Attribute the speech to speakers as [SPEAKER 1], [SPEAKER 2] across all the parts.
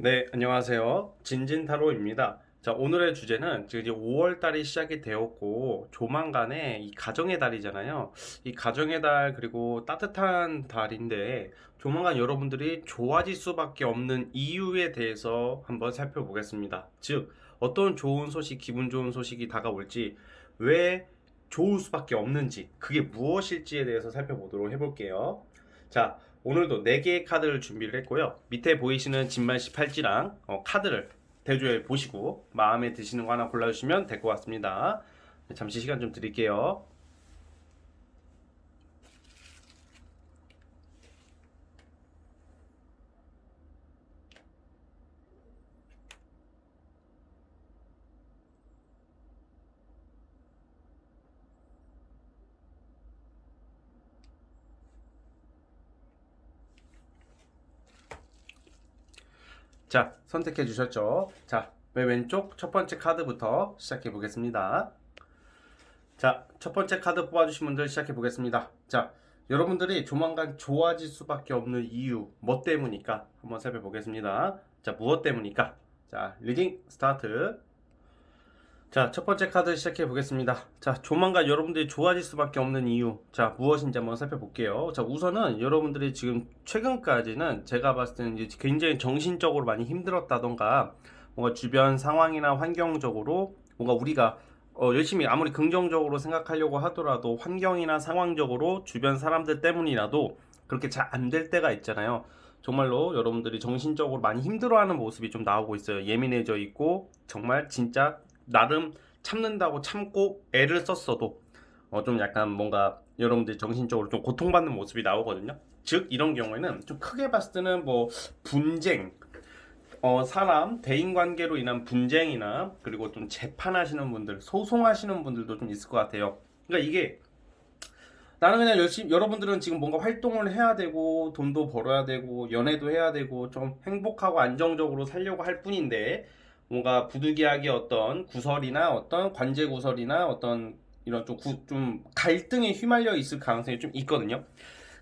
[SPEAKER 1] 네, 안녕하세요. 진진타로입니다. 자, 오늘의 주제는 지금 이제 5월 달이 시작이 되었고, 조만간에 이 가정의 달이잖아요. 이 가정의 달, 그리고 따뜻한 달인데, 조만간 여러분들이 좋아질 수밖에 없는 이유에 대해서 한번 살펴보겠습니다. 즉, 어떤 좋은 소식, 기분 좋은 소식이 다가올지, 왜 좋을 수밖에 없는지, 그게 무엇일지에 대해서 살펴보도록 해볼게요. 자, 오늘도 4개의 카드를 준비를 했고요. 밑에 보이시는 진말씨 팔찌랑 카드를 대조해 보시고 마음에 드시는 거 하나 골라주시면 될 것 같습니다. 네, 잠시 시간 좀 드릴게요. 자, 선택해 주셨죠? 자, 맨 왼쪽 첫 번째 카드부터 시작해 보겠습니다. 자, 첫 번째 카드 뽑아주신 분들 시작해 보겠습니다. 자, 여러분들이 조만간 좋아질 수밖에 없는 이유, 뭐 때문일까? 한번 살펴보겠습니다. 자, 무엇 때문일까? 자, 리딩 스타트. 자, 첫 번째 카드 시작해 보겠습니다. 자, 조만간 여러분들이 좋아질 수밖에 없는 이유. 자, 무엇인지 한번 살펴볼게요. 자, 우선은 여러분들이 지금 최근까지는 제가 봤을 때는 이제 굉장히 정신적으로 많이 힘들었다던가, 뭔가 주변 상황이나 환경적으로 뭔가 우리가 열심히 아무리 긍정적으로 생각하려고 하더라도 환경이나 상황적으로 주변 사람들 때문이라도 그렇게 잘 안 될 때가 있잖아요. 정말로 여러분들이 정신적으로 많이 힘들어하는 모습이 좀 나오고 있어요. 예민해져 있고 정말 진짜 나름 참는다고 참고 애를 썼어도 좀 약간 뭔가 여러분들이 정신적으로 좀 고통받는 모습이 나오거든요. 즉 이런 경우에는 좀 크게 봤을 때는 뭐 분쟁, 사람 대인 관계로 인한 분쟁이나 그리고 좀 재판하시는 분들, 소송하시는 분들도 좀 있을 것 같아요. 그러니까 이게 나는 그냥 열심히 여러분들은 지금 뭔가 활동을 해야 되고 돈도 벌어야 되고 연애도 해야 되고 좀 행복하고 안정적으로 살려고 할 뿐인데 뭔가 부득이하게 어떤 구설이나 어떤 관제 구설이나 어떤 이런 좀 갈등에 휘말려 있을 가능성이 좀 있거든요.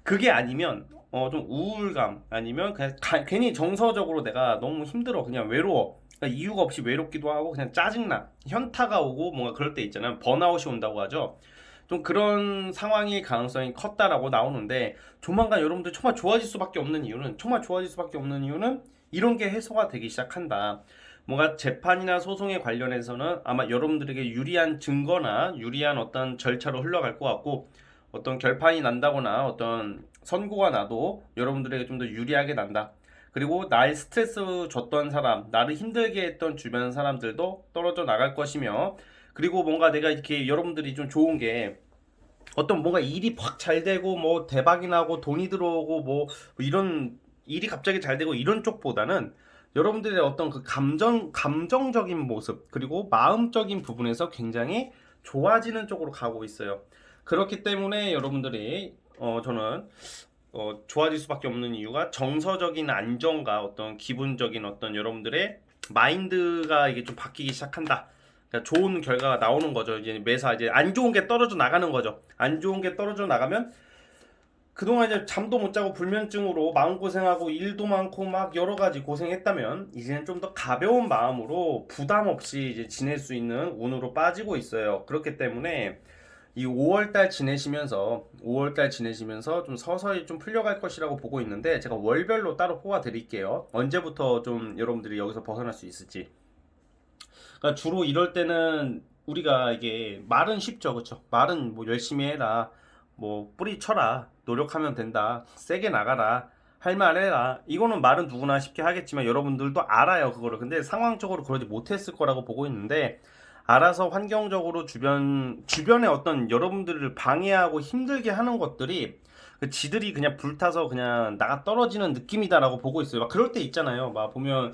[SPEAKER 1] 그게 아니면 좀 우울감 아니면 그냥 괜히 정서적으로 내가 너무 힘들어 그냥 외로워 그러니까 이유가 없이 외롭기도 하고 그냥 짜증나 현타가 오고 뭔가 그럴 때 있잖아요. 번아웃이 온다고 하죠. 좀 그런 상황일 가능성이 컸다라고 나오는데 조만간 여러분들 정말 좋아질 수밖에 없는 이유는 이런 게 해소가 되기 시작한다. 뭔가 재판이나 소송에 관련해서는 아마 여러분들에게 유리한 증거나 유리한 어떤 절차로 흘러갈 것 같고 어떤 결판이 난다거나 어떤 선고가 나도 여러분들에게 좀 더 유리하게 난다. 그리고 날 스트레스 줬던 사람, 나를 힘들게 했던 주변 사람들도 떨어져 나갈 것이며 그리고 뭔가 내가 이렇게 여러분들이 좀 좋은 게 어떤 뭔가 일이 확 잘 되고 뭐 대박이 나고 돈이 들어오고 뭐 이런 일이 갑자기 잘 되고 이런 쪽보다는 여러분들의 어떤 그 감정적인 모습 그리고 마음적인 부분에서 굉장히 좋아지는 쪽으로 가고 있어요. 그렇기 때문에 여러분들이 저는 좋아질 수밖에 없는 이유가 정서적인 안정과 어떤 기분적인 어떤 여러분들의 마인드가 이게 좀 바뀌기 시작한다. 그러니까 좋은 결과가 나오는 거죠. 이제 매사 이제 안 좋은 게 떨어져 나가는 거죠. 안 좋은 게 떨어져 나가면 그동안 이제 잠도 못 자고 불면증으로 마음고생하고 일도 많고 막 여러 가지 고생했다면 이제는 좀 더 가벼운 마음으로 부담 없이 이제 지낼 수 있는 운으로 빠지고 있어요. 그렇기 때문에 이 5월달 지내시면서 좀 서서히 좀 풀려갈 것이라고 보고 있는데 제가 월별로 따로 뽑아 드릴게요. 언제부터 좀 여러분들이 여기서 벗어날 수 있을지. 그러니까 주로 이럴 때는 우리가 이게 말은 쉽죠, 그렇죠? 말은 뭐 열심히 해라, 뭐 뿌리 쳐라, 노력하면 된다, 세게 나가라, 할 말 해라. 이거는 말은 누구나 쉽게 하겠지만 여러분들도 알아요, 그거를. 근데 상황적으로 그러지 못했을 거라고 보고 있는데 알아서 환경적으로 주변에 어떤 여러분들을 방해하고 힘들게 하는 것들이 그 지들이 그냥 불타서 그냥 나가 떨어지는 느낌이다라고 보고 있어요. 막 그럴 때 있잖아요. 막 보면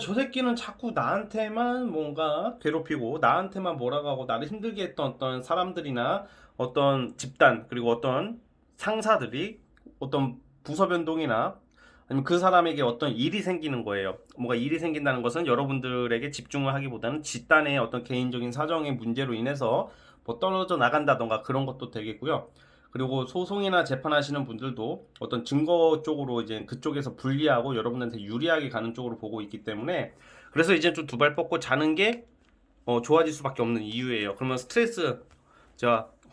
[SPEAKER 1] 저 새끼는 자꾸 나한테만 뭔가 괴롭히고 나한테만 뭐라고 하고 나를 힘들게 했던 어떤 사람들이나 어떤 집단 그리고 어떤 상사들이 어떤 부서 변동이나 아니면 그 사람에게 어떤 일이 생기는 거예요. 뭔가 일이 생긴다는 것은 여러분들에게 집중을 하기보다는 집단의 어떤 개인적인 사정의 문제로 인해서 뭐 떨어져 나간다던가 그런 것도 되겠고요. 그리고 소송이나 재판하시는 분들도 어떤 증거 쪽으로 이제 그쪽에서 불리하고 여러분한테 유리하게 가는 쪽으로 보고 있기 때문에 그래서 이제 좀 두 발 뻗고 자는 게 좋아질 수밖에 없는 이유예요. 그러면 스트레스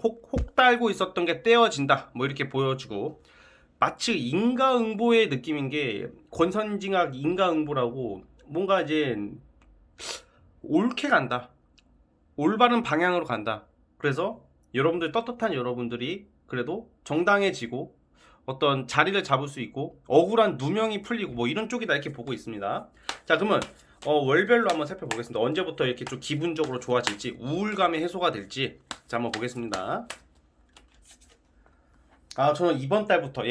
[SPEAKER 1] 혹 달고 있었던 게 떼어진다 뭐 이렇게 보여지고 마치 인과응보의 느낌인 게 권선징악 인과응보라고 뭔가 이제 옳게 간다. 올바른 방향으로 간다. 그래서 여러분들 떳떳한 여러분들이 그래도 정당해지고 어떤 자리를 잡을 수 있고 억울한 누명이 풀리고 뭐 이런 쪽이다 이렇게 보고 있습니다. 자 그러면 월별로 한번 살펴보겠습니다. 언제부터 이렇게 좀 기분적으로 좋아질지 우울감이 해소가 될지 자 한번 보겠습니다. 저는 이번 달부터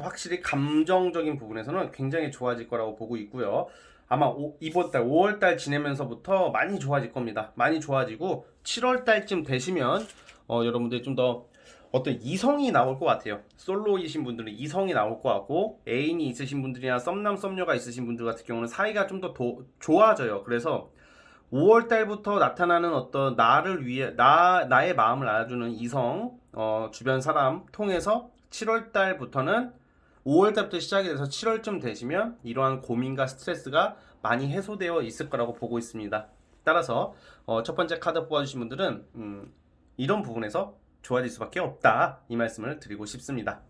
[SPEAKER 1] 확실히 감정적인 부분에서는 굉장히 좋아질 거라고 보고 있고요. 아마 이번 달 5월 달 지내면서부터 많이 좋아질 겁니다. 많이 좋아지고 7월 달쯤 되시면 여러분들이 좀 더 어떤 이성이 나올 것 같아요. 솔로이신 분들은 이성이 나올 것 같고 애인이 있으신 분들이나 썸남 썸녀가 있으신 분들 같은 경우는 사이가 좀 더 좋아져요. 그래서 5월 달부터 나타나는 어떤 나를 위해 나의 마음을 알아주는 이성 주변 사람 통해서 7월 달부터는 5월 달부터 시작이 돼서 7월쯤 되시면 이러한 고민과 스트레스가 많이 해소되어 있을 거라고 보고 있습니다. 따라서 첫 번째 카드 뽑아주신 분들은 이런 부분에서 좋아질 수밖에 없다 이 말씀을 드리고 싶습니다.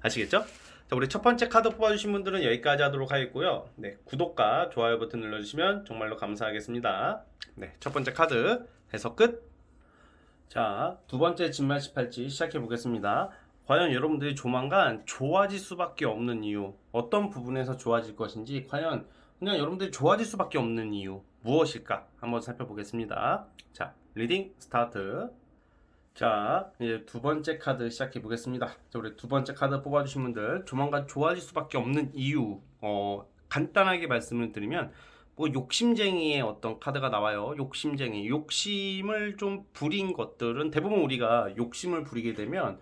[SPEAKER 1] 아시겠죠? 자, 우리 첫 번째 카드 뽑아주신 분들은 여기까지 하도록 하겠고요. 네, 구독과 좋아요 버튼 눌러주시면 정말로 감사하겠습니다. 네, 첫 번째 카드 해석 끝. 자, 두 번째 진말십팔지 시작해 보겠습니다. 과연 여러분들이 조만간 좋아질 수밖에 없는 이유, 어떤 부분에서 좋아질 것인지, 과연 그냥 여러분들이 좋아질 수밖에 없는 이유 무엇일까 한번 살펴보겠습니다. 자, 리딩 스타트. 자, 이제 두 번째 카드 시작해 보겠습니다. 자, 우리 두 번째 카드 뽑아주신 분들 조만간 좋아질 수밖에 없는 이유 간단하게 말씀을 드리면 뭐 욕심쟁이의 어떤 카드가 나와요. 욕심쟁이, 욕심을 좀 부린 것들은 대부분 우리가 욕심을 부리게 되면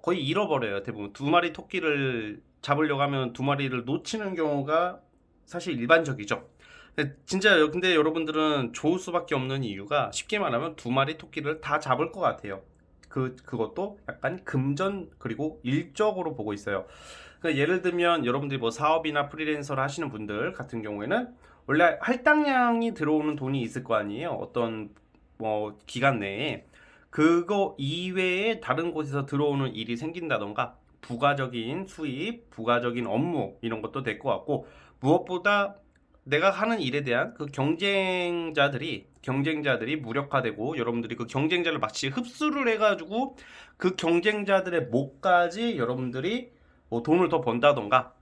[SPEAKER 1] 거의 잃어버려요. 대부분 두 마리 토끼를 잡으려고 하면 두 마리를 놓치는 경우가 사실 일반적이죠. 근데 여러분들은 좋을 수밖에 없는 이유가 쉽게 말하면 두 마리 토끼를 다 잡을 것 같아요. 그것도 약간 금전 그리고 일적으로 보고 있어요. 그러니까 예를 들면 여러분들이 뭐 사업이나 프리랜서를 하시는 분들 같은 경우에는 원래 할당량이 들어오는 돈이 있을 거 아니에요. 어떤 뭐 기간 내에 그거 이외에 다른 곳에서 들어오는 일이 생긴다던가 부가적인 수입, 부가적인 업무 이런 것도 될 것 같고 무엇보다 내가 하는 일에 대한 그 경쟁자들이 무력화되고 여러분들이 그 경쟁자를 마치 흡수를 해가지고 그 경쟁자들의 목까지 여러분들이 뭐 돈을 더 번다던가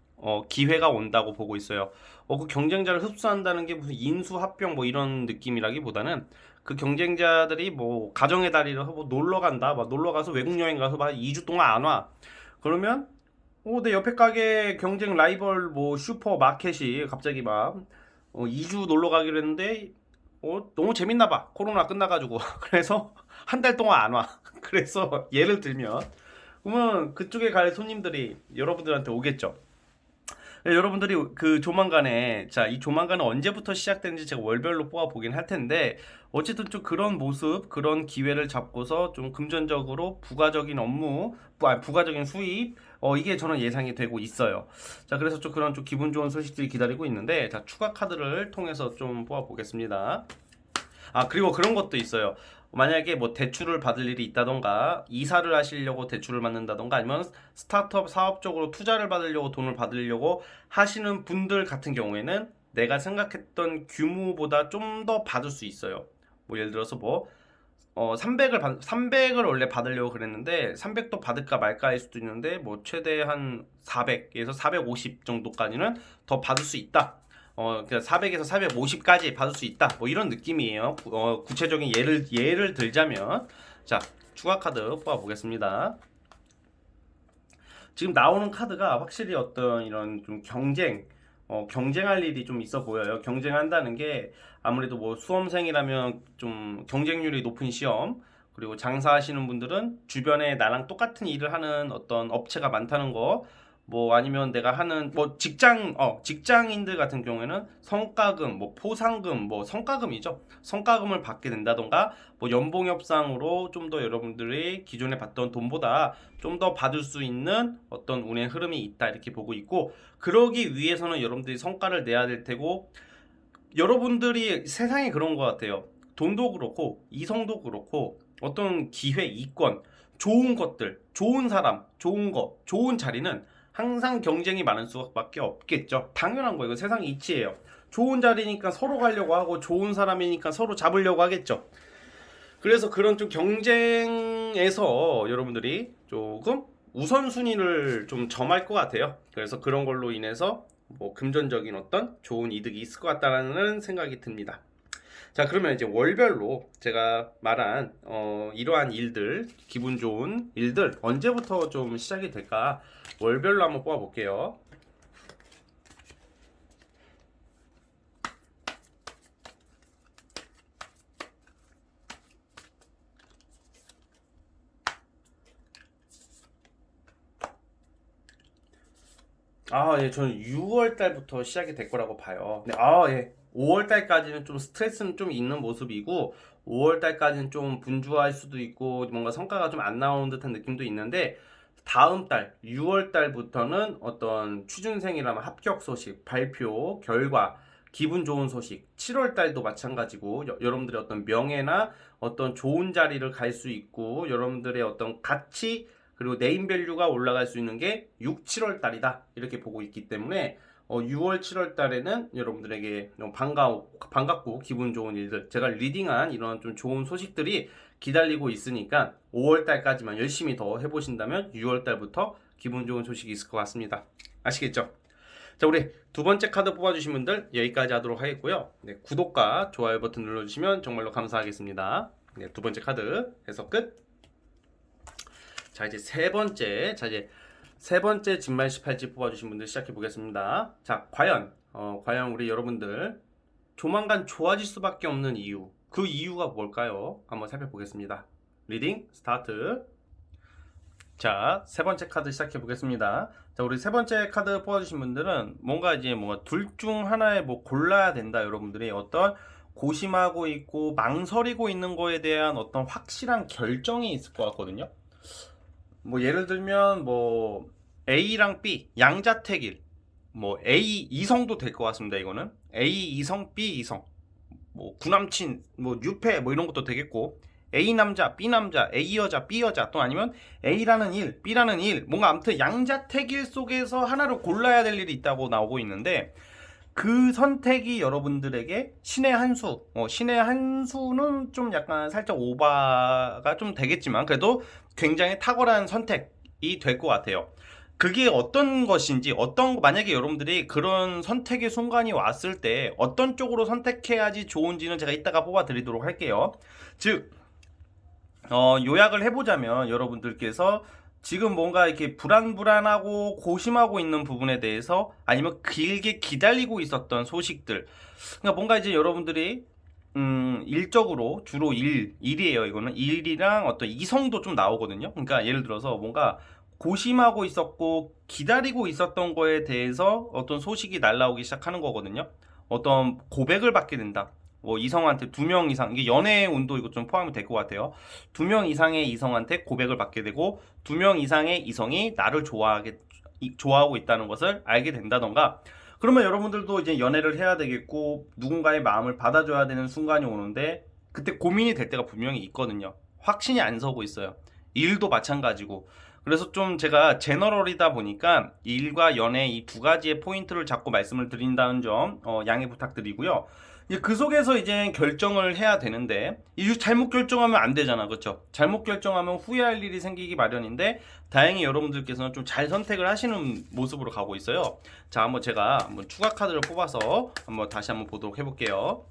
[SPEAKER 1] 기회가 온다고 보고 있어요. 그 경쟁자를 흡수한다는 게 무슨 인수합병 뭐 이런 느낌이라기보다는 그 경쟁자들이 뭐 가정의 달이를 하고 놀러 간다, 막 놀러 가서 외국 여행 가서 막 2주 동안 안 와. 그러면 내 옆에 가게 경쟁 라이벌 뭐 슈퍼 마켓이 갑자기 막 2주 놀러 가기로 했는데 너무 재밌나 봐. 코로나 끝나가지고. 그래서 한 달 동안 안 와. 그래서 예를 들면 그러면 그쪽에 갈 손님들이 여러분들한테 오겠죠. 여러분들이 그 조만간에 이 조만간은 언제부터 시작되는지 제가 월별로 뽑아 보긴 할 텐데 어쨌든 좀 그런 모습 그런 기회를 잡고서 좀 금전적으로 부가적인 업무 부가적인 수입 이게 저는 예상이 되고 있어요. 자 그래서 좀 그런 좀 기분 좋은 소식들이 기다리고 있는데 자 추가 카드를 통해서 좀 뽑아 보겠습니다. 그리고 그런 것도 있어요. 만약에 뭐 대출을 받을 일이 있다던가 이사를 하시려고 대출을 받는다던가 아니면 스타트업 사업 적으로 투자를 받으려고 돈을 받으려고 하시는 분들 같은 경우에는 내가 생각했던 규모보다 좀 더 받을 수 있어요. 뭐 예를 들어서 뭐 300을 원래 받으려고 그랬는데 300도 받을까 말까 할 수도 있는데 뭐 최대 한 400에서 450 정도까지는 더 받을 수 있다. 그러니까 400에서 450까지 받을 수 있다. 뭐 이런 느낌이에요. 구체적인 예를 들자면 자 추가 카드 뽑아 보겠습니다. 지금 나오는 카드가 확실히 어떤 이런 좀 경쟁할 일이 좀 있어 보여요. 경쟁한다는 게 아무래도 뭐 수험생이라면 좀 경쟁률이 높은 시험 그리고 장사하시는 분들은 주변에 나랑 똑같은 일을 하는 어떤 업체가 많다는 거 뭐 아니면 내가 하는 뭐 직장인들 같은 경우에는 성과금, 뭐 포상금, 뭐 성과금이죠. 성과금을 받게 된다던가 뭐 연봉 협상으로 좀 더 여러분들이 기존에 받던 돈보다 좀 더 받을 수 있는 어떤 운의 흐름이 있다 이렇게 보고 있고, 그러기 위해서는 여러분들이 성과를 내야 될 테고, 여러분들이 세상에 그런 것 같아요. 돈도 그렇고 이성도 그렇고 어떤 기회, 이권, 좋은 것들, 좋은 사람, 좋은 거, 좋은 자리는 항상 경쟁이 많을 수밖에 없겠죠. 당연한 거예요. 이거 세상 이치예요. 좋은 자리니까 서로 가려고 하고 좋은 사람이니까 서로 잡으려고 하겠죠. 그래서 그런 좀 경쟁에서 여러분들이 조금 우선순위를 좀 점할 것 같아요. 그래서 그런 걸로 인해서 뭐 금전적인 어떤 좋은 이득이 있을 것 같다는 생각이 듭니다. 자, 그러면 이제 월별로 제가 말한 이러한 일들, 기분 좋은 일들 언제부터 좀 시작이 될까, 월별로 한번 뽑아 볼게요. 예, 저는 6월 달부터 시작이 될 거라고 봐요. 네, 예. 5월 달까지는 좀 스트레스는 좀 있는 모습이고, 5월 달까지는 좀 분주할 수도 있고, 뭔가 성과가 좀 안 나오는 듯한 느낌도 있는데, 다음 달, 6월 달부터는 어떤 취준생이라면 합격 소식, 발표, 결과, 기분 좋은 소식, 7월 달도 마찬가지고, 여러분들의 어떤 명예나 어떤 좋은 자리를 갈 수 있고, 여러분들의 어떤 가치, 그리고 네임밸류가 올라갈 수 있는 게 6, 7월 달이다 이렇게 보고 있기 때문에 6월, 7월 달에는 여러분들에게 반갑고 기분 좋은 일들, 제가 리딩한 이런 좀 좋은 소식들이 기다리고 있으니까 5월 달까지만 열심히 더 해보신다면 6월 달부터 기분 좋은 소식이 있을 것 같습니다. 아시겠죠? 자, 우리 두 번째 카드 뽑아주신 분들 여기까지 하도록 하겠고요. 네, 구독과 좋아요 버튼 눌러주시면 정말로 감사하겠습니다. 네, 두 번째 카드 해서 끝. 자, 이제 세 번째 진말 18지 뽑아주신 분들 시작해 보겠습니다. 자, 과연 우리 여러분들 조만간 좋아질 수밖에 없는 이유, 그 이유가 뭘까요? 한번 살펴보겠습니다. 리딩 스타트. 자, 세 번째 카드 시작해 보겠습니다. 자, 우리 세 번째 카드 뽑아주신 분들은 뭔가 둘 중 하나에 뭐 골라야 된다. 여러분들이 어떤 고심하고 있고 망설이고 있는 거에 대한 어떤 확실한 결정이 있을 것 같거든요. 뭐 예를 들면 뭐 A랑 B 양자택일, 뭐 A 이성도 될 것 같습니다. 이거는 A 이성, B 이성, 뭐 구남친, 뭐 유패 뭐 이런 것도 되겠고, A 남자, B 남자, A 여자, B 여자, 또 아니면 A라는 일, B라는 일, 뭔가 아무튼 양자택일 속에서 하나를 골라야 될 일이 있다고 나오고 있는데, 그 선택이 여러분들에게 신의 한 수, 신의 한 수는 좀 약간 살짝 오바가 좀 되겠지만 그래도 굉장히 탁월한 선택이 될 것 같아요. 그게 어떤 것인지, 만약에 여러분들이 그런 선택의 순간이 왔을 때 어떤 쪽으로 선택해야지 좋은지는 제가 이따가 뽑아 드리도록 할게요. 즉, 요약을 해보자면 여러분들께서 지금 뭔가 이렇게 불안하고 고심하고 있는 부분에 대해서, 아니면 길게 기다리고 있었던 소식들, 그러니까 뭔가 이제 여러분들이 일적으로 주로 일이에요. 이거는 일이랑 어떤 이성도 좀 나오거든요. 그러니까 예를 들어서 뭔가 고심하고 있었고 기다리고 있었던 거에 대해서 어떤 소식이 날라오기 시작하는 거거든요. 어떤 고백을 받게 된다. 뭐 이성한테 2명 이상, 이게 연애의 운도 이거 좀 포함이 될 것 같아요. 2명 이상의 이성한테 고백을 받게 되고 2명 이상의 이성이 나를 좋아하고 있다는 것을 알게 된다던가. 그러면 여러분들도 이제 연애를 해야 되겠고 누군가의 마음을 받아줘야 되는 순간이 오는데, 그때 고민이 될 때가 분명히 있거든요. 확신이 안 서고 있어요. 일도 마찬가지고. 그래서 좀 제가 제너럴이다 보니까 일과 연애 이 두 가지의 포인트를 잡고 말씀을 드린다는 점 양해 부탁드리고요. 그 속에서 이제 결정을 해야 되는데, 이 잘못 결정하면 안 되잖아, 그렇죠? 잘못 결정하면 후회할 일이 생기기 마련인데, 다행히 여러분들께서는 좀 잘 선택을 하시는 모습으로 가고 있어요. 자, 한번 제가 추가 카드를 뽑아서 다시 한번 보도록 해볼게요.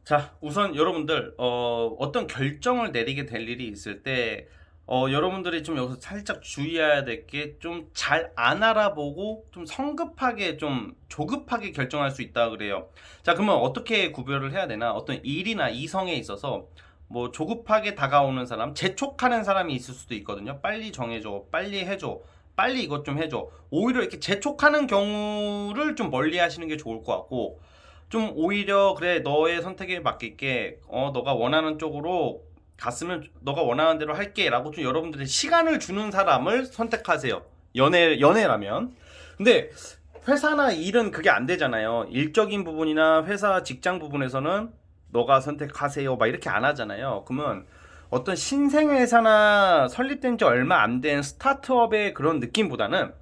[SPEAKER 1] 자, 우선 여러분들 어떤 결정을 내리게 될 일이 있을 때 여러분들이 좀 여기서 살짝 주의해야 될 게 좀 잘 안 알아보고 좀 성급하게 좀 조급하게 결정할 수 있다 그래요. 자, 그러면 어떻게 구별을 해야 되나? 어떤 일이나 이성에 있어서 뭐 조급하게 다가오는 사람, 재촉하는 사람이 있을 수도 있거든요. 빨리 정해줘, 빨리 해줘, 빨리 이것 좀 해줘. 오히려 이렇게 재촉하는 경우를 좀 멀리 하시는 게 좋을 것 같고, 좀 오히려 그래 너의 선택에 맡길게, 너가 원하는 쪽으로 갔으면 너가 원하는 대로 할게 라고 좀 여러분들이 시간을 주는 사람을 선택하세요. 연애라면. 근데 회사나 일은 그게 안 되잖아요. 일적인 부분이나 회사 직장 부분에서는 너가 선택하세요 막 이렇게 안 하잖아요. 그러면 어떤 신생회사나 설립된 지 얼마 안 된 스타트업의 그런 느낌보다는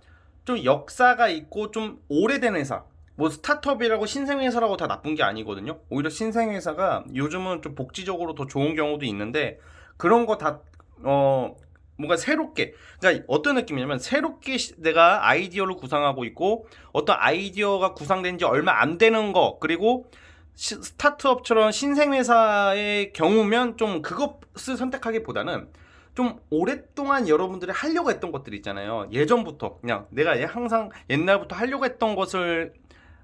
[SPEAKER 1] 좀 역사가 있고 좀 오래된 회사, 뭐 스타트업이라고 신생회사라고 다 나쁜 게 아니거든요. 오히려 신생회사가 요즘은 좀 복지적으로 더 좋은 경우도 있는데, 그런 거 다 뭔가 새롭게, 그러니까 어떤 느낌이냐면 새롭게 내가 아이디어를 구상하고 있고, 어떤 아이디어가 구상된 지 얼마 안 되는 거, 그리고 스타트업처럼 신생회사의 경우면 좀 그것을 선택하기보다는 좀 오랫동안 여러분들이 하려고 했던 것들 있잖아요. 예전부터 그냥 내가 항상 옛날부터 하려고 했던 것을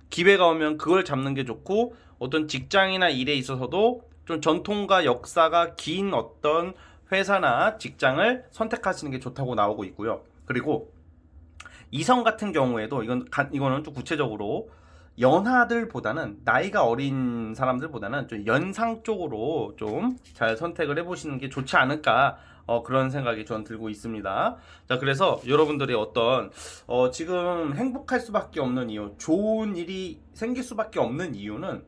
[SPEAKER 1] 기회가 오면 그걸 잡는 게 좋고, 어떤 직장이나 일에 있어서도 좀 전통과 역사가 긴 어떤 회사나 직장을 선택하시는 게 좋다고 나오고 있고요. 그리고 이성 같은 경우에도 이거는 좀 구체적으로 연하들보다는, 나이가 어린 사람들보다는 좀 연상 쪽으로 좀 잘 선택을 해보시는 게 좋지 않을까, 그런 생각이 전 들고 있습니다. 자, 그래서 여러분들이 어떤 지금 행복할 수밖에 없는 이유, 좋은 일이 생길 수밖에 없는 이유는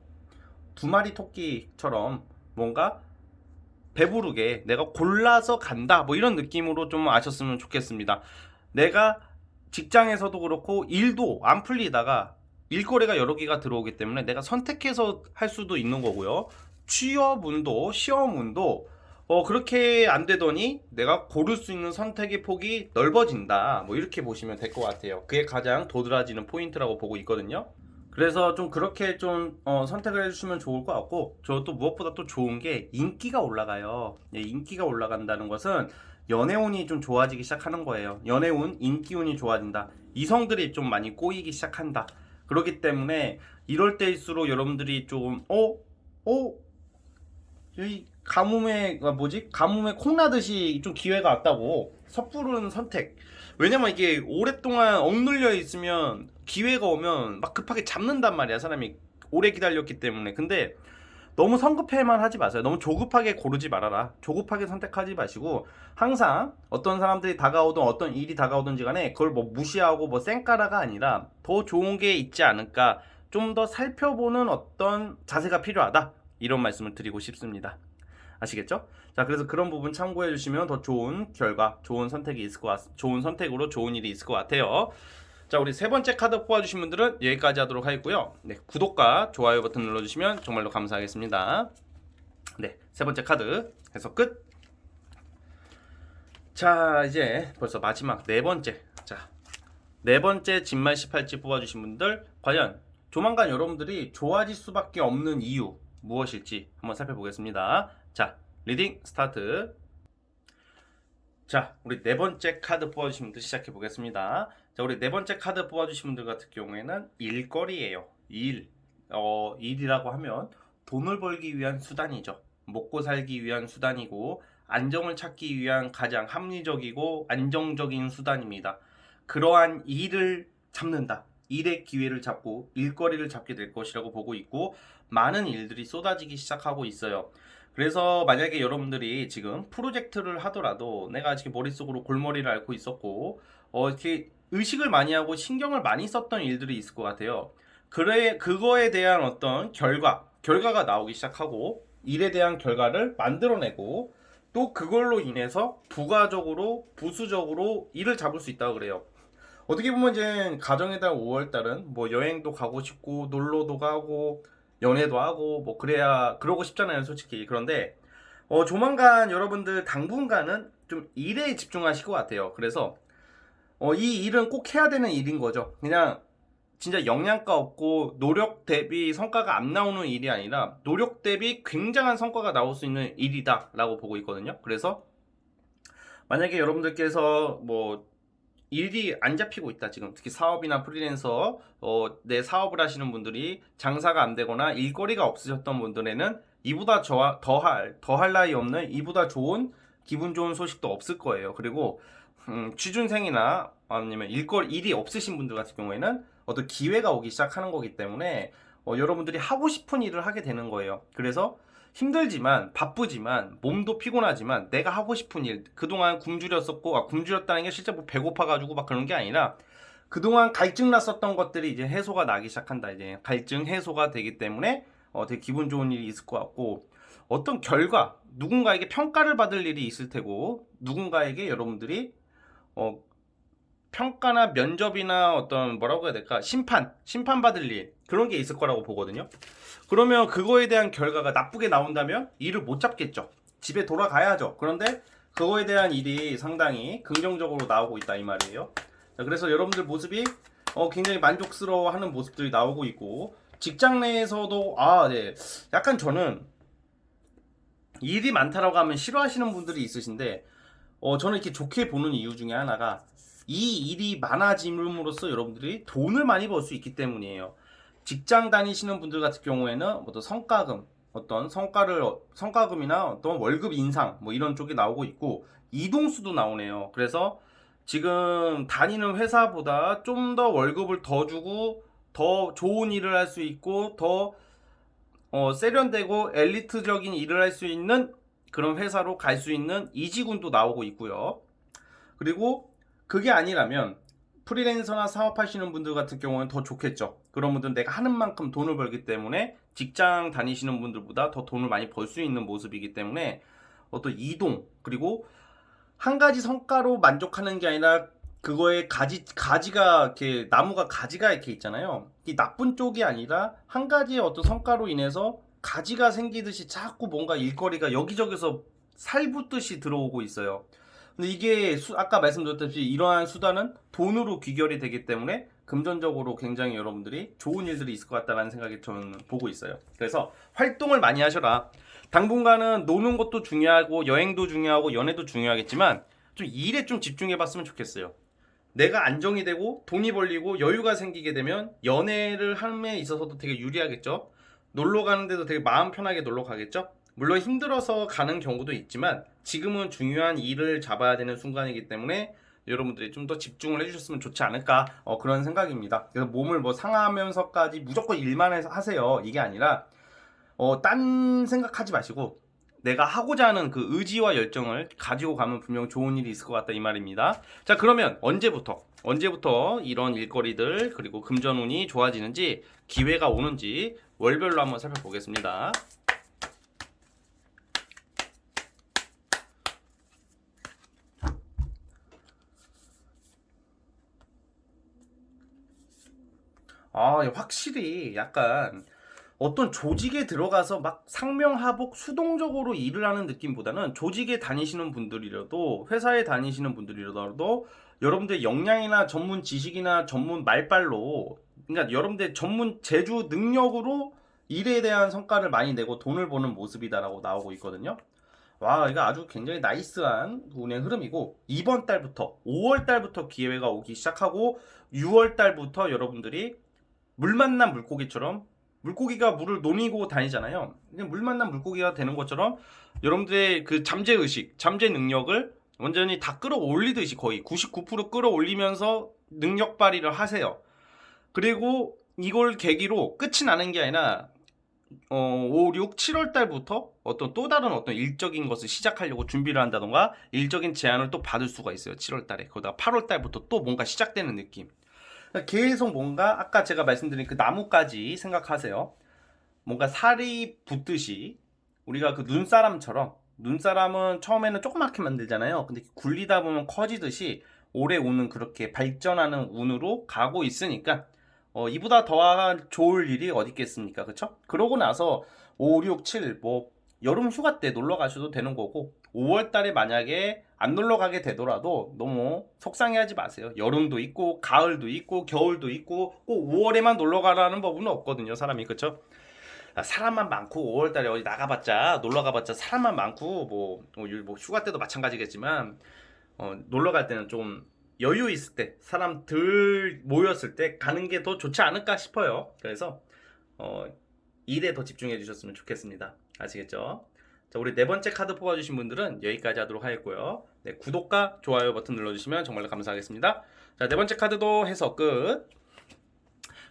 [SPEAKER 1] 두 마리 토끼처럼 뭔가 배부르게 내가 골라서 간다, 뭐 이런 느낌으로 좀 아셨으면 좋겠습니다. 내가 직장에서도 그렇고 일도 안 풀리다가 일거리가 여러 개가 들어오기 때문에 내가 선택해서 할 수도 있는 거고요. 취업운도 시험운도 그렇게 안 되더니 내가 고를 수 있는 선택의 폭이 넓어진다, 뭐 이렇게 보시면 될 것 같아요. 그게 가장 도드라지는 포인트라고 보고 있거든요. 그래서 좀 그렇게 좀 선택을 해주시면 좋을 것 같고, 저도 무엇보다 또 좋은 게 인기가 올라가요. 예, 인기가 올라간다는 것은 연애운이 좀 좋아지기 시작하는 거예요. 연애운, 인기운이 좋아진다. 이성들이 좀 많이 꼬이기 시작한다. 그렇기 때문에 이럴 때일수록 여러분들이 좀 이 가뭄에 콩나듯이 좀 기회가 왔다고 섣부른 선택. 왜냐면 이게 오랫동안 억눌려 있으면 기회가 오면 막 급하게 잡는단 말이야, 사람이 오래 기다렸기 때문에. 근데 너무 성급해만 하지 마세요. 너무 조급하게 고르지 말아라. 조급하게 선택하지 마시고, 항상 어떤 사람들이 다가오든 어떤 일이 다가오든지 간에 그걸 뭐 무시하고 뭐 쌩까라가 아니라 더 좋은 게 있지 않을까, 좀 더 살펴보는 어떤 자세가 필요하다, 이런 말씀을 드리고 싶습니다. 아시겠죠? 자, 그래서 그런 부분 참고해 주시면 더 좋은 결과, 좋은 선택이 있을 좋은 선택으로 좋은 일이 있을 것 같아요. 자, 우리 세 번째 카드 뽑아주신 분들은 여기까지 하도록 하겠고요. 네, 구독과 좋아요 버튼 눌러주시면 정말로 감사하겠습니다. 네, 세 번째 카드 해서 끝. 자, 이제 벌써 마지막 네 번째. 자, 네 번째 진말 18지 뽑아주신 분들, 과연 조만간 여러분들이 좋아질 수밖에 없는 이유 무엇일지 한번 살펴보겠습니다. 자, 리딩 스타트. 자, 우리 네 번째 카드 뽑아주신 분들 시작해 보겠습니다. 자, 우리 네 번째 카드 뽑아주신 분들 같은 경우에는 일거리예요. 일이라고 하면 돈을 벌기 위한 수단이죠. 먹고 살기 위한 수단이고, 안정을 찾기 위한 가장 합리적이고 안정적인 수단입니다. 그러한 일을 잡는다, 일의 기회를 잡고 일거리를 잡게 될 것이라고 보고 있고, 많은 일들이 쏟아지기 시작하고 있어요. 그래서 만약에 여러분들이 지금 프로젝트를 하더라도 내가 지금 머릿속으로 골머리를 앓고 있었고, 이렇게 의식을 많이 하고 신경을 많이 썼던 일들이 있을 것 같아요. 그래, 그거에 대한 어떤 결과가 나오기 시작하고, 일에 대한 결과를 만들어내고, 또 그걸로 인해서 부가적으로, 부수적으로 일을 잡을 수 있다고 그래요. 어떻게 보면 이제 가정의 달 5월달은 뭐 여행도 가고 싶고, 놀러도 가고, 연애도 하고, 뭐 그래야 그러고 싶잖아요, 솔직히. 그런데 조만간 여러분들 당분간은 좀 일에 집중하실 것 같아요. 그래서 이 일은 꼭 해야 되는 일인 거죠. 그냥 진짜 영양가 없고 노력 대비 성과가 안 나오는 일이 아니라 노력 대비 굉장한 성과가 나올 수 있는 일이다 라고 보고 있거든요. 그래서 만약에 여러분들께서 뭐 일이 안 잡히고 있다, 지금 특히 사업이나 프리랜서 내 사업을 하시는 분들이 장사가 안 되거나 일거리가 없으셨던 분들에는 이보다 더할 나위 없는 이보다 좋은 기분 좋은 소식도 없을 거예요. 그리고 취준생이나 아니면 일이 없으신 분들 같은 경우에는 어떤 기회가 오기 시작하는 거기 때문에 여러분들이 하고 싶은 일을 하게 되는 거예요. 그래서 힘들지만 바쁘지만 몸도 피곤하지만 내가 하고 싶은 일, 그동안 굶주렸었고, 굶주렸다는 게 실제 뭐 배고파가지고 막 그런 게 아니라 그동안 갈증 났었던 것들이 이제 해소가 나기 시작한다. 이제 갈증 해소가 되기 때문에 되게 기분 좋은 일이 있을 것 같고, 어떤 결과, 누군가에게 평가를 받을 일이 있을 테고, 누군가에게 여러분들이 평가나 면접이나 어떤 뭐라고 해야 될까, 심판받을 일, 그런 게 있을 거라고 보거든요. 그러면 그거에 대한 결과가 나쁘게 나온다면 일을 못 잡겠죠. 집에 돌아가야죠. 그런데 그거에 대한 일이 상당히 긍정적으로 나오고 있다, 이 말이에요. 자, 그래서 여러분들 모습이 굉장히 만족스러워하는 모습들이 나오고 있고, 직장 내에서도 네, 약간 저는 일이 많다라고 하면 싫어하시는 분들이 있으신데, 저는 이렇게 좋게 보는 이유 중에 하나가 이 일이 많아짐으로써 여러분들이 돈을 많이 벌 수 있기 때문이에요. 직장 다니시는 분들 같은 경우에는 어떤 성과금, 어떤 성과금이나 어떤 월급 인상 뭐 이런 쪽이 나오고 있고, 이동수도 나오네요. 그래서 지금 다니는 회사보다 좀 더 월급을 더 주고 더 좋은 일을 할 수 있고, 더 세련되고 엘리트적인 일을 할 수 있는 그런 회사로 갈 수 있는 이직운도 나오고 있고요. 그리고 그게 아니라면 프리랜서나 사업하시는 분들 같은 경우는 더 좋겠죠. 그런 분들은 내가 하는 만큼 돈을 벌기 때문에 직장 다니시는 분들보다 더 돈을 많이 벌 수 있는 모습이기 때문에 어떤 이동, 그리고 한 가지 성과로 만족하는 게 아니라 그거에 가지가 이렇게, 나무가 가지가 이렇게 있잖아요. 이 나쁜 쪽이 아니라 한 가지의 어떤 성과로 인해서 가지가 생기듯이 자꾸 뭔가 일거리가 여기저기서 살붙듯이 들어오고 있어요. 근데 이게 아까 말씀드렸듯이 이러한 수단은 돈으로 귀결이 되기 때문에 금전적으로 굉장히 여러분들이 좋은 일들이 있을 것 같다는 생각이 저는 보고 있어요. 그래서 활동을 많이 하셔라. 당분간은 노는 것도 중요하고 여행도 중요하고 연애도 중요하겠지만 좀 일에 좀 집중해 봤으면 좋겠어요. 내가 안정이 되고 돈이 벌리고 여유가 생기게 되면 연애를 함에 있어서도 되게 유리하겠죠. 놀러 가는데도 되게 마음 편하게 놀러 가겠죠. 물론 힘들어서 가는 경우도 있지만 지금은 중요한 일을 잡아야 되는 순간이기 때문에 여러분들이 좀 더 집중을 해주셨으면 좋지 않을까, 그런 생각입니다. 그래서 몸을 뭐 상하면서까지 무조건 일만 하세요, 이게 아니라 딴 생각하지 마시고 내가 하고자 하는 그 의지와 열정을 가지고 가면 분명 좋은 일이 있을 것 같다, 이 말입니다. 자, 그러면 언제부터 이런 일거리들 그리고 금전운이 좋아지는지, 기회가 오는지 월별로 한번 살펴보겠습니다. 확실히 약간 어떤 조직에 들어가서 막 상명하복 수동적으로 일을 하는 느낌보다는, 조직에 다니시는 분들이라도 회사에 다니시는 분들이라도 여러분들 역량이나 전문 지식이나 전문 말빨로, 그러니까 여러분들 전문 제주 능력으로 일에 대한 성과를 많이 내고 돈을 버는 모습이다라고 나오고 있거든요. 이거 아주 굉장히 나이스한 운행 흐름이고, 이번 달부터 5월 달부터 기회가 오기 시작하고 6월 달부터 여러분들이 물 만난 물고기처럼, 물고기가 물을 노니고 다니잖아요. 물 만난 물고기가 되는 것처럼 여러분들의 그 잠재의식, 잠재 능력을 완전히 다 끌어올리듯이 거의 99% 끌어올리면서 능력 발휘를 하세요. 그리고 이걸 계기로 끝이 나는 게 아니라 5, 6, 7월 달부터 어떤 또 다른 어떤 일적인 것을 시작하려고 준비를 한다던가 일적인 제안을 또 받을 수가 있어요. 7월 달에. 거기다가 8월 달부터 또 뭔가 시작되는 느낌. 계속 뭔가 아까 제가 말씀드린 그 나무까지 생각하세요. 뭔가 살이 붙듯이 우리가 그 눈사람처럼, 눈사람은 처음에는 조그맣게 만들잖아요. 근데 굴리다 보면 커지듯이 올해 오는 그렇게 발전하는 운으로 가고 있으니까 이보다 더 좋을 일이 어디 있겠습니까? 그쵸? 그러고 나서 5, 6, 7 뭐 여름 휴가 때 놀러 가셔도 되는 거고, 5월 달에 만약에 안 놀러 가게 되더라도 너무 속상해하지 마세요. 여름도 있고 가을도 있고 겨울도 있고 꼭 5월에만 놀러 가라는 법은 없거든요, 사람이. 그쵸? 사람만 많고 5월 달에 어디 나가봤자, 놀러 가봤자 사람만 많고 뭐 휴가 때도 마찬가지겠지만 놀러 갈 때는 좀 여유 있을 때, 사람 덜 모였을 때 가는 게 더 좋지 않을까 싶어요. 그래서 일에 더 집중해 주셨으면 좋겠습니다. 아시겠죠? 자, 우리 네 번째 카드 뽑아주신 분들은 여기까지 하도록 하겠고요. 네, 구독과 좋아요 버튼 눌러주시면 정말 감사하겠습니다. 자, 네 번째 카드도 해서 끝.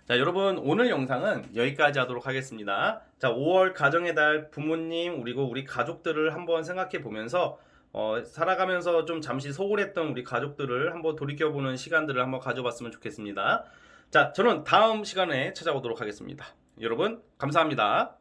[SPEAKER 1] 자, 여러분 오늘 영상은 여기까지 하도록 하겠습니다. 자, 5월 가정의 달 부모님 그리고 우리 가족들을 한번 생각해 보면서 살아가면서 좀 잠시 소홀했던 우리 가족들을 한번 돌이켜보는 시간들을 한번 가져봤으면 좋겠습니다. 자, 저는 다음 시간에 찾아오도록 하겠습니다. 여러분 감사합니다.